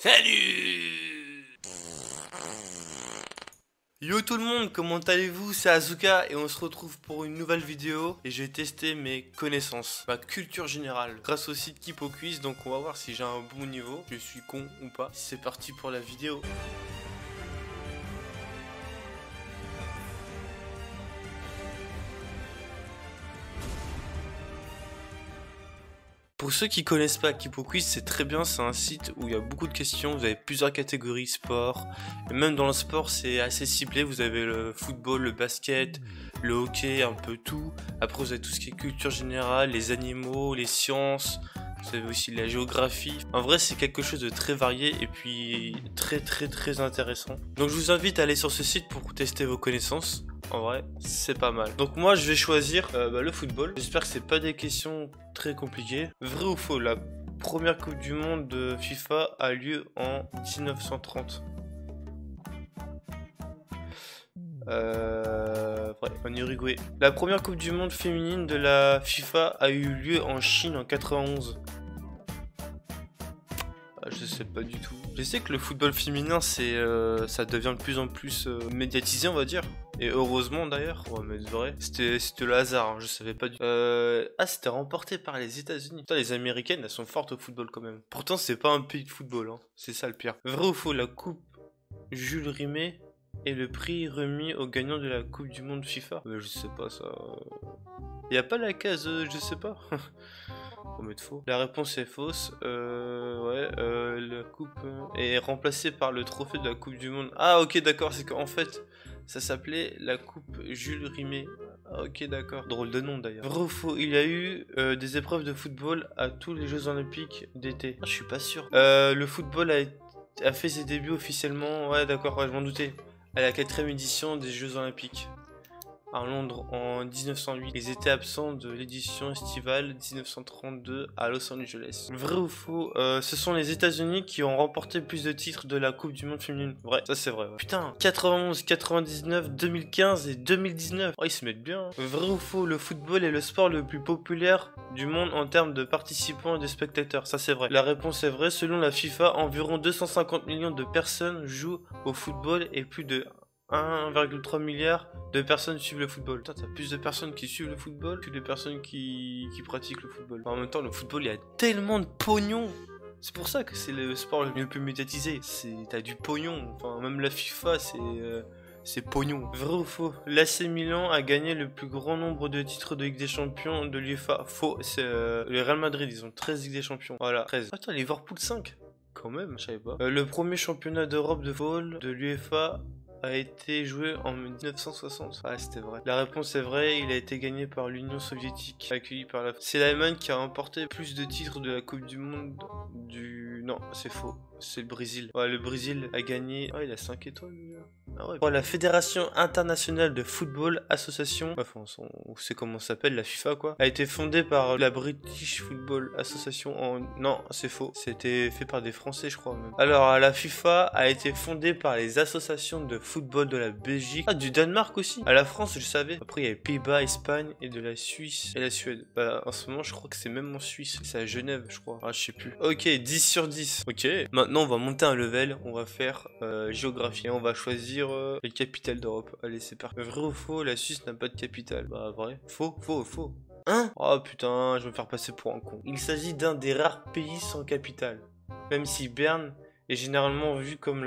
Salut! Yo tout le monde, comment allez-vous? C'est Azuka et on se retrouve pour une nouvelle vidéo et je vais tester mes connaissances, ma culture générale grâce au site Keep au Quiz, donc on va voir si j'ai un bon niveau, je suis con ou pas. C'est parti pour la vidéo. Pour ceux qui connaissent pas Keep au Quiz, c'est très bien, c'est un site où il y a beaucoup de questions, vous avez plusieurs catégories sport, et même dans le sport c'est assez ciblé, vous avez le football, le basket, le hockey, un peu tout. Après vous avez tout ce qui est culture générale, les animaux, les sciences, vous avez aussi la géographie. En vrai c'est quelque chose de très varié et puis très intéressant. Donc je vous invite à aller sur ce site pour tester vos connaissances. En vrai, c'est pas mal. Donc moi, je vais choisir le football. J'espère que c'est pas des questions très compliquées. Vrai ou faux, la première Coupe du Monde de FIFA a lieu en 1930. Vrai, en Uruguay. La première Coupe du Monde féminine de la FIFA a eu lieu en Chine en 91. Je sais pas du tout. Je sais que le football féminin, ça devient de plus en plus médiatisé, on va dire. Et heureusement d'ailleurs. Ouais, mais vrai. C'était le hasard, hein, je savais pas du tout. Ah, c'était remporté par les États-Unis. Putain, les Américaines, elles sont fortes au football quand même. Pourtant, c'est pas un pays de football, hein. C'est ça le pire. Vrai ou faux, la coupe Jules Rimet est le prix remis aux gagnants de la Coupe du Monde FIFA? Mais je sais pas ça. Y a pas la case, je sais pas. On met de faux. La réponse est fausse. La coupe est remplacée par le trophée de la Coupe du Monde. Ah, ok, d'accord, c'est qu'en fait, ça s'appelait la Coupe Jules Rimet. Ah, ok, d'accord. Drôle de nom d'ailleurs. Vrai ou faux, il y a eu des épreuves de football à tous les Jeux Olympiques d'été. Ah, je suis pas sûr. Le football a fait ses débuts officiellement. Ouais, d'accord, ouais, je m'en doutais. À la 4ème édition des Jeux Olympiques à Londres en 1908. Ils étaient absents de l'édition estivale 1932 à Los Angeles. Vrai ou faux, ce sont les États-Unis qui ont remporté plus de titres de la Coupe du Monde féminine. Vrai, ça c'est vrai. Ouais. Putain, 91, 99, 2015 et 2019. Oh, ils se mettent bien. Hein. Vrai ou faux, le football est le sport le plus populaire du monde en termes de participants et de spectateurs. Ça c'est vrai. La réponse est vraie. Selon la FIFA, environ 250 millions de personnes jouent au football et plus de 1,3 milliard de personnes suivent le football. Putain, t'as plus de personnes qui suivent le football que de personnes qui pratiquent le football. En même temps, le football, il y a tellement de pognon. C'est pour ça que c'est le sport le plus médiatisé. T'as du pognon. Enfin, même la FIFA, c'est pognon. Vrai ou faux? L'AC Milan a gagné le plus grand nombre de titres de Ligue des Champions de l'UEFA. Faux, c'est le Real Madrid, ils ont 13 Ligue des Champions. Voilà, 13. Attends, Liverpool 5. Quand même, je savais pas. Le premier championnat d'Europe de football de l'UEFA a été joué en 1960. Ah, c'était vrai. La réponse est vraie, il a été gagné par l'Union soviétique, accueilli par la... C'est l'Allemagne qui a remporté plus de titres de la Coupe du Monde du... Non, c'est faux. C'est le Brésil. Ouais, le Brésil a gagné... Ah, il a 5 étoiles, déjà. Ah ouais. La Fédération Internationale de Football Association, enfin, on sait comment ça s'appelle, la FIFA, quoi, a été fondée par la British Football Association en... Non, c'est faux. C'était fait par des Français, je crois, même. Alors, la FIFA a été fondée par les associations de football de la Belgique. Ah, du Danemark aussi. À la France, je savais. Après, il y avait Pays-Bas, Espagne et de la Suisse et la Suède. Bah, en ce moment, je crois que c'est même en Suisse. C'est à Genève, je crois. Ah, je sais plus. Ok, 10 sur 10. Ok. Maintenant, on va monter un level. On va faire géographie. Et on va choisir les capitales d'Europe. Allez, c'est parti. Vrai ou faux, la Suisse n'a pas de capitale? Bah, vrai. Faux, faux, faux. Hein? Oh putain, je vais me faire passer pour un con. Il s'agit d'un des rares pays sans capitale. Même si Berne est généralement vu comme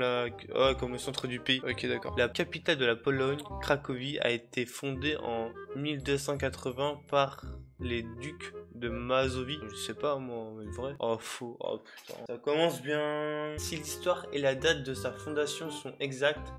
comme le centre du pays. Ok, d'accord. La capitale de la Pologne, Cracovie, a été fondée en 1280 par les ducs de Mazovie. Je sais pas moi, mais vrai. Oh faux. Oh putain. Ça commence bien. Si l'histoire et la date de sa fondation sont exactes,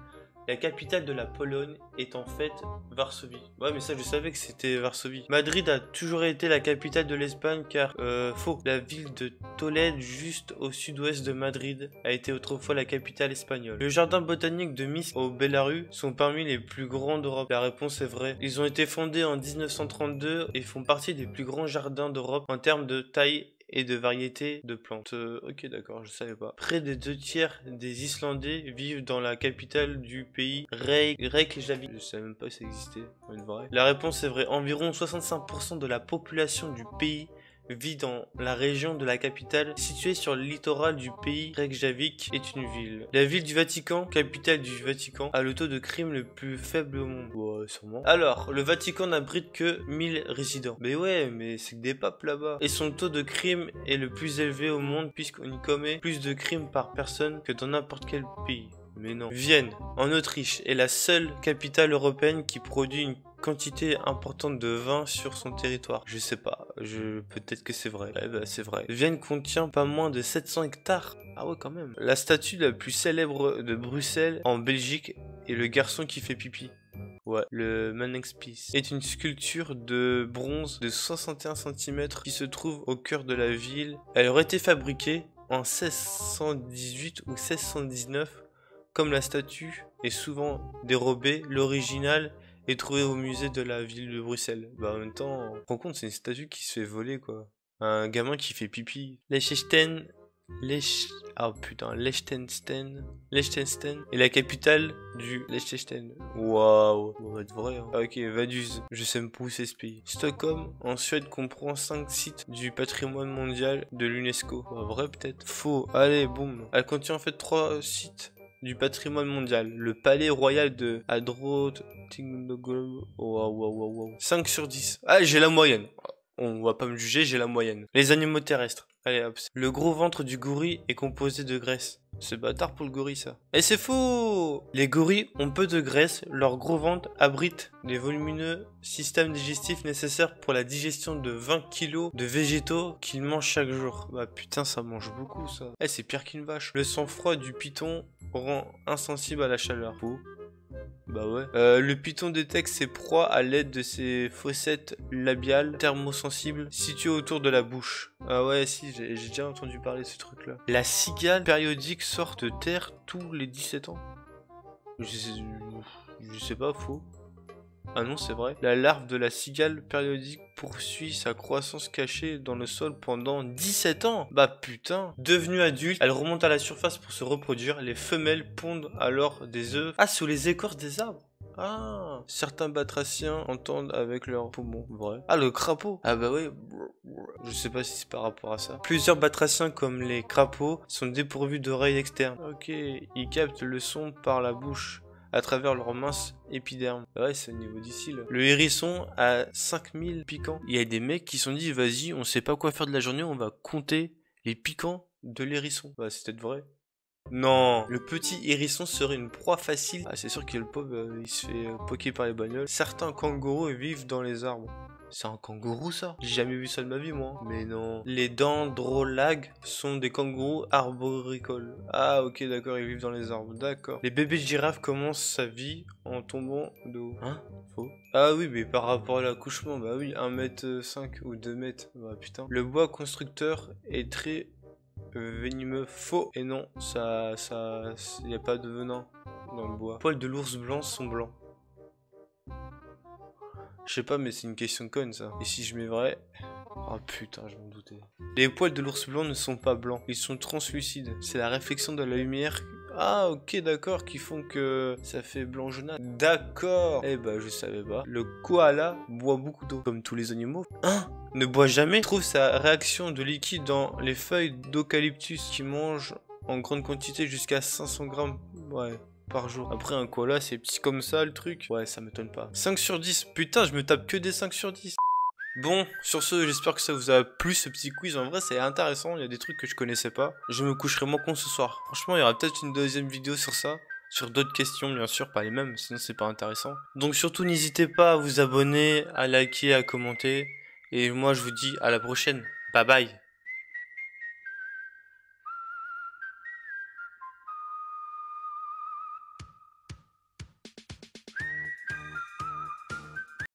la capitale de la Pologne est en fait Varsovie. Ouais, mais ça, je savais que c'était Varsovie. Madrid a toujours été la capitale de l'Espagne car, faux. La ville de Tolède, juste au sud-ouest de Madrid, a été autrefois la capitale espagnole. Le jardin botanique de Minsk au Bélarus sont parmi les plus grands d'Europe. La réponse est vraie. Ils ont été fondés en 1932 et font partie des plus grands jardins d'Europe en termes de taille et de variétés de plantes. Ok, d'accord, je savais pas. Près des 2 tiers des Islandais vivent dans la capitale du pays, Reykjavik. Je savais même pas que ça existait. Une vraie. La réponse est vraie. Environ 65% de la population du pays vit dans la région de la capitale, située sur le littoral du pays. Reykjavik est une ville. La ville du Vatican, capitale du Vatican, a le taux de crime le plus faible au monde. Ouais, sûrement. Alors, le Vatican n'abrite que 1000 résidents. Mais ouais, mais c'est que des papes là-bas. Et son taux de crime est le plus élevé au monde puisqu'on y commet plus de crimes par personne que dans n'importe quel pays. Mais non. Vienne, en Autriche, est la seule capitale européenne qui produit une quantité importante de vin sur son territoire. Je sais pas, peut-être que c'est vrai. Ouais, bah c'est vrai. Vienne contient pas moins de 700 hectares. Ah ouais, quand même. La statue la plus célèbre de Bruxelles, en Belgique, est le garçon qui fait pipi. Ouais, le Manningspies est une sculpture de bronze de 61 cm qui se trouve au cœur de la ville. Elle aurait été fabriquée en 1618 ou 1619. Comme la statue est souvent dérobée, l'original est trouvé au musée de la ville de Bruxelles. Bah en même temps, on se rend compte, c'est une statue qui se fait voler quoi. Un gamin qui fait pipi. Liechtenstein est la capitale du Liechtenstein. Waouh, ça va être vrai. Hein. Ah, ok, Vaduz, je sais même pas où c'est ce pays. Stockholm, en Suède, comprend 5 sites du patrimoine mondial de l'UNESCO. Bah, vrai peut-être. Faux. Allez, boum. Elle contient en fait 3 sites du patrimoine mondial. Le palais royal de Hadro... Wow. 5 sur 10. Ah, j'ai la moyenne. On va pas me juger, j'ai la moyenne. Les animaux terrestres. Allez hop. Le gros ventre du gorille est composé de graisse. C'est bâtard pour le gorille ça. Et c'est faux! Les gorilles ont peu de graisse, leur gros ventre abrite les volumineux systèmes digestifs nécessaires pour la digestion de 20 kg de végétaux qu'ils mangent chaque jour. Bah putain, ça mange beaucoup ça. Eh, c'est pire qu'une vache. Le sang-froid du python rend insensible à la chaleur. Faux. Bah ouais. Le python détecte ses proies à l'aide de ses fossettes labiales thermosensibles situées autour de la bouche. Ah ouais, si, j'ai déjà entendu parler de ce truc-là. La cigale périodique sort de terre tous les 17 ans. Je sais pas, faux. Ah non, c'est vrai. La larve de la cigale périodique poursuit sa croissance cachée dans le sol pendant 17 ans. Bah putain. Devenue adulte, elle remonte à la surface pour se reproduire. Les femelles pondent alors des œufs. Ah, sous les écorces des arbres. Ah, certains batraciens entendent avec leurs poumons. Vrai. Ah, le crapaud. Ah bah oui. Je sais pas si c'est par rapport à ça. Plusieurs batraciens comme les crapauds sont dépourvus d'oreilles externes. Ok, ils captent le son par la bouche à travers leur mince épiderme. Ouais, c'est au niveau d'ici là. Le hérisson a 5000 piquants. Il y a des mecs qui se sont dit, vas-y, on sait pas quoi faire de la journée, on va compter les piquants de l'hérisson. Bah, c'est peut-être vrai. Non, le petit hérisson serait une proie facile. Ah, c'est sûr que le pauvre, il se fait poker par les bagnoles. Certains kangourous vivent dans les arbres. C'est un kangourou ça? J'ai jamais vu ça de ma vie moi. Mais non. Les dendrolagues sont des kangourous arboricoles. Ah ok d'accord, ils vivent dans les arbres. D'accord. Les bébés girafes commencent sa vie en tombant de haut. Hein? Faux. Ah oui mais par rapport à l'accouchement, bah oui, 1,5 m ou 2 mètres. Bah putain. Le bois constructeur est très venimeux. Faux. Et non, y a pas de venin dans le bois. Les poils de l'ours blanc sont blancs. Je sais pas, mais c'est une question conne ça. Et si je mets vrai... Oh putain, je m'en doutais. Les poils de l'ours blanc ne sont pas blancs, ils sont translucides. C'est la réflexion de la lumière. Ah ok d'accord, qui font que ça fait blanc jaunâtre. D'accord. Eh bah je savais pas. Le koala boit beaucoup d'eau, comme tous les animaux. Hein? Ne boit jamais. Trouve sa réaction de liquide dans les feuilles d'eucalyptus qui mangent en grande quantité jusqu'à 500 grammes. Ouais. Par jour. Après un koala c'est petit comme ça le truc. Ouais ça m'étonne pas. 5 sur 10. Putain je me tape que des 5 sur 10. Bon sur ce j'espère que ça vous a plu ce petit quiz. En vrai c'est intéressant. Il y a des trucs que je connaissais pas. Je me coucherai moins con ce soir. Franchement il y aura peut-être une deuxième vidéo sur ça. Sur d'autres questions bien sûr, pas les mêmes, sinon c'est pas intéressant. Donc surtout n'hésitez pas à vous abonner, à liker, à commenter. Et moi je vous dis à la prochaine. Bye bye.